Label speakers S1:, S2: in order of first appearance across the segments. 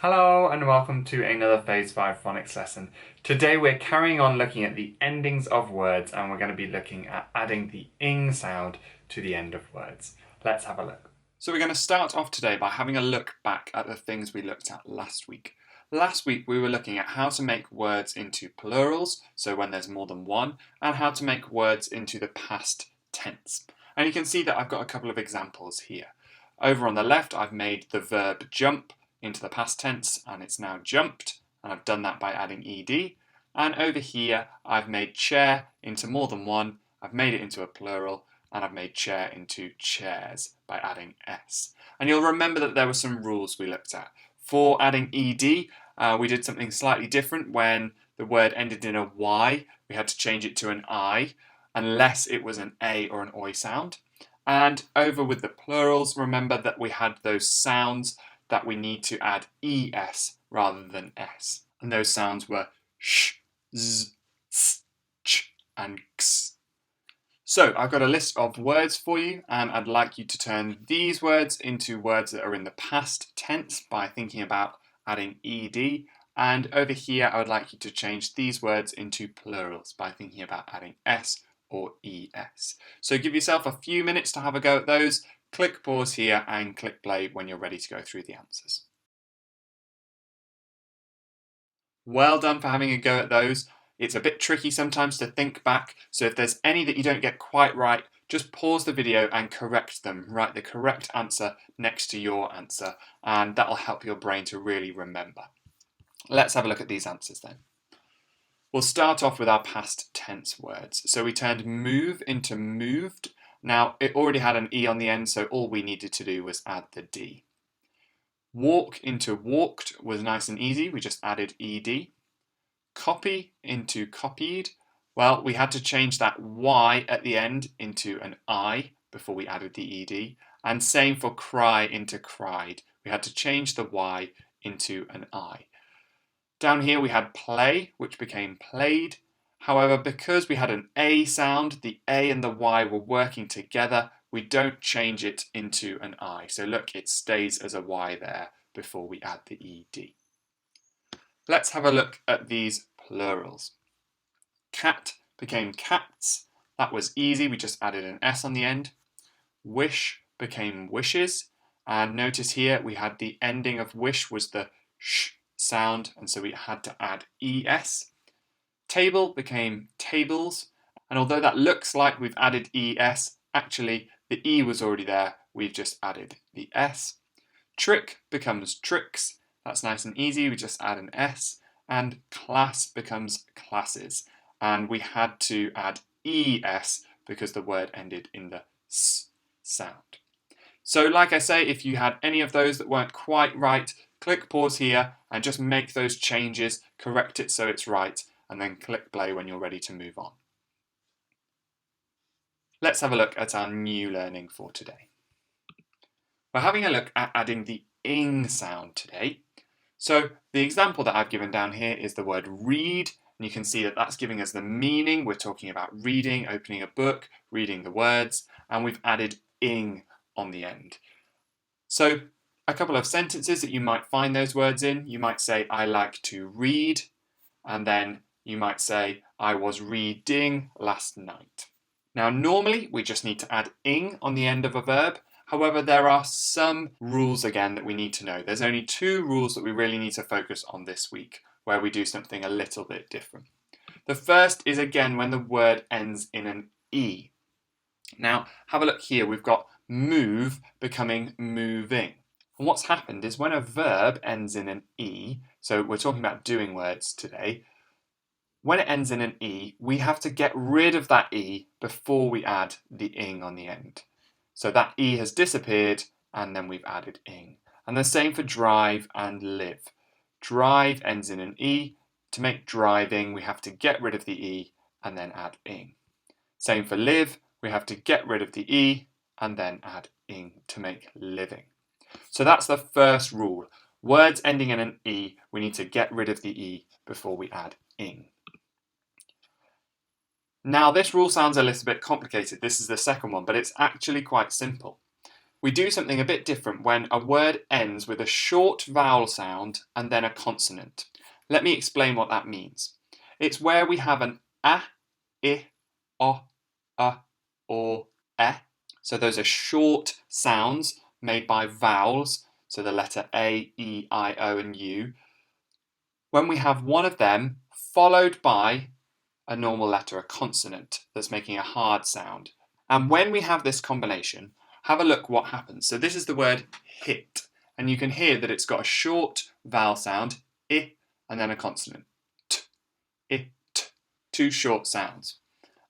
S1: Hello and welcome to another Phase 5 phonics lesson. Today we're carrying on looking at the endings of words and we're going to be looking at adding the ing sound to the end of words. Let's have a look. So we're going to start off today by having a look back at the things we looked at last week. Last week we were looking at how to make words into plurals, so when there's more than one, and how to make words into the past tense. And you can see that I've got a couple of examples here. Over on the left I've made the verb jump into the past tense and it's now jumped, and I've done that by adding ed. And over here I've made chair into more than one, I've made it into a plural, and I've made chair into chairs by adding s. And you'll remember that there were some rules we looked at. For adding ed, we did something slightly different. When the word ended in a y, we had to change it to an I, unless it was an a or an oi sound. And over with the plurals, remember that we had those sounds that we need to add es rather than s. And those sounds were sh, z, s, ch, and x. So I've got a list of words for you, and I'd like you to turn these words into words that are in the past tense by thinking about adding ed. And over here, I would like you to change these words into plurals by thinking about adding s or es. So give yourself a few minutes to have a go at those. Click pause here and click play when you're ready to go through the answers. Well done for having a go at those. It's a bit tricky sometimes to think back, so if there's any that you don't get quite right, just pause the video and correct them. Write the correct answer next to your answer, and that'll help your brain to really remember. Let's have a look at these answers then. We'll start off with our past tense words. So we turned move into moved. Now, it already had an E on the end, so all we needed to do was add the D. Walk into walked was nice and easy. We just added ed. Copy into copied. Well, we had to change that Y at the end into an I before we added the ed. And same for cry into cried. We had to change the Y into an I. Down here we had play, which became played. However, because we had an A sound, the A and the Y were working together, we don't change it into an I. So look, it stays as a Y there before we add the ed. Let's have a look at these plurals. Cat became cats. That was easy, we just added an S on the end. Wish became wishes. And notice here we had the ending of wish was the sh sound, and so we had to add es. Table became tables, and although that looks like we've added es, actually the E was already there, we've just added the S. Trick becomes tricks, that's nice and easy, we just add an S. And class becomes classes, and we had to add es because the word ended in the s sound. So like I say, if you had any of those that weren't quite right, click pause here and just make those changes, correct it so it's right, and then click play when you're ready to move on. Let's have a look at our new learning for today. We're having a look at adding the ing sound today. So the example that I've given down here is the word read, and you can see that that's giving us the meaning. We're talking about reading, opening a book, reading the words, and we've added ing on the end. So a couple of sentences that you might find those words in. You might say, I like to read, and then you might say, I was reading last night. Now, normally we just need to add ing on the end of a verb. However, there are some rules again that we need to know. There's only two rules that we really need to focus on this week, where we do something a little bit different. The first is again when the word ends in an E. Now, have a look here. We've got move becoming moving. And what's happened is when a verb ends in an E, so we're talking about doing words today, when it ends in an E, we have to get rid of that E before we add the ing on the end. So that E has disappeared and then we've added ing. And the same for drive and live. Drive ends in an E. To make driving, we have to get rid of the E and then add ing. Same for live, we have to get rid of the E and then add ing to make living. So that's the first rule. Words ending in an E, we need to get rid of the E before we add ing. Now this rule sounds a little bit complicated. This is the second one, but it's actually quite simple. We do something a bit different when a word ends with a short vowel sound and then a consonant. Let me explain what that means. It's where we have an a, I, o, or e. So those are short sounds made by vowels, so the letter A, E, I, O and U. When we have one of them followed by a normal letter, a consonant that's making a hard sound. And when we have this combination, have a look what happens. So this is the word hit, and you can hear that it's got a short vowel sound, I, and then a consonant, t, I, t, two short sounds.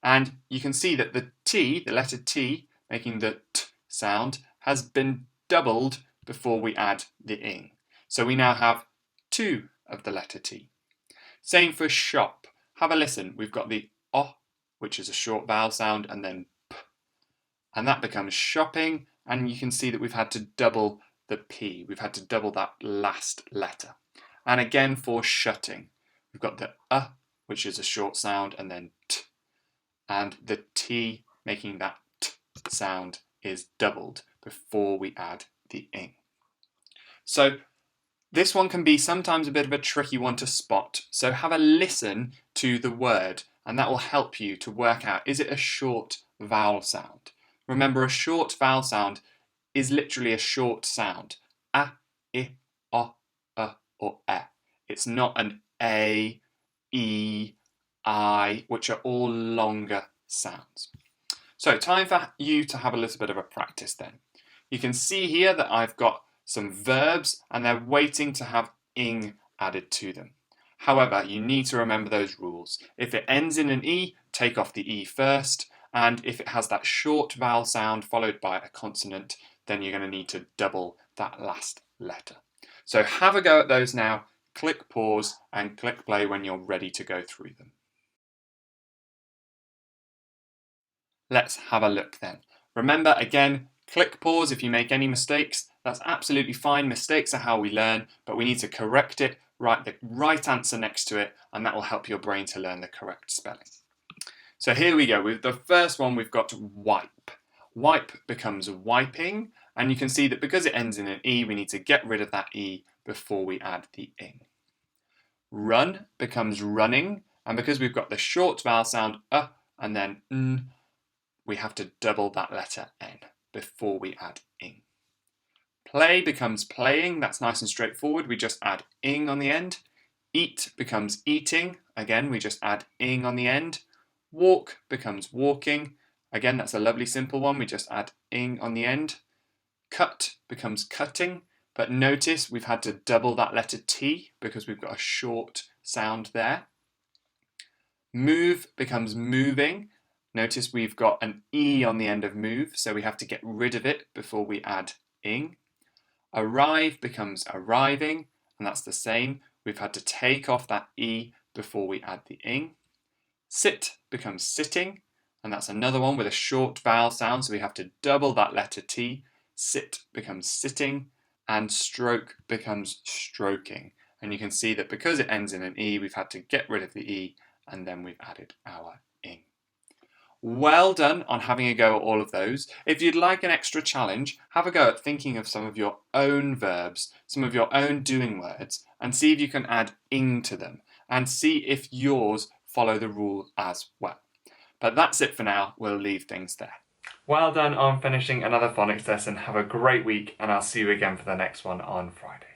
S1: And you can see that the T, the letter T, making the T sound, has been doubled before we add the ing. So we now have two of the letter T. Same for shop. Have a listen. We've got the O, which is a short vowel sound, and then P. And that becomes shopping, and you can see that we've had to double the P. We've had to double that last letter. And again for shutting. We've got the which is a short sound, and then T. And the T making that T sound is doubled before we add the ing. So this one can be sometimes a bit of a tricky one to spot. So have a listen to the word, and that will help you to work out, is it a short vowel sound? Remember, a short vowel sound is literally a short sound. A, I, O, or E. It's not an A, E, I, which are all longer sounds. So time for you to have a little bit of a practice then. You can see here that I've got some verbs and they're waiting to have ing added to them. However, you need to remember those rules. If it ends in an E, take off the E first, and if it has that short vowel sound followed by a consonant, then you're going to need to double that last letter. So have a go at those now, click pause and click play when you're ready to go through them. Let's have a look then. Remember again, click pause if you make any mistakes. That's absolutely fine. Mistakes are how we learn, but we need to correct it, write the right answer next to it, and that will help your brain to learn the correct spelling. So here we go. With the first one, we've got wipe. Wipe becomes wiping, and you can see that because it ends in an E, we need to get rid of that E before we add the ing. Run becomes running, and because we've got the short vowel sound and then n, we have to double that letter N before we add ing. Play becomes playing, that's nice and straightforward, we just add ing on the end. Eat becomes eating, again we just add ing on the end. Walk becomes walking, again that's a lovely simple one, we just add ing on the end. Cut becomes cutting, but notice we've had to double that letter T because we've got a short sound there. Move becomes moving. Notice we've got an E on the end of move, so we have to get rid of it before we add ing. Arrive becomes arriving, and that's the same. We've had to take off that E before we add the ing. Sit becomes sitting, and that's another one with a short vowel sound, so we have to double that letter T. Sit becomes sitting, and stroke becomes stroking. And you can see that because it ends in an E, we've had to get rid of the E, and then we've added our ing. Well done on having a go at all of those. If you'd like an extra challenge, have a go at thinking of some of your own verbs, some of your own doing words, and see if you can add ing to them, and see if yours follow the rule as well. But that's it for now, we'll leave things there. Well done on finishing another phonics lesson. Have a great week, and I'll see you again for the next one on Friday.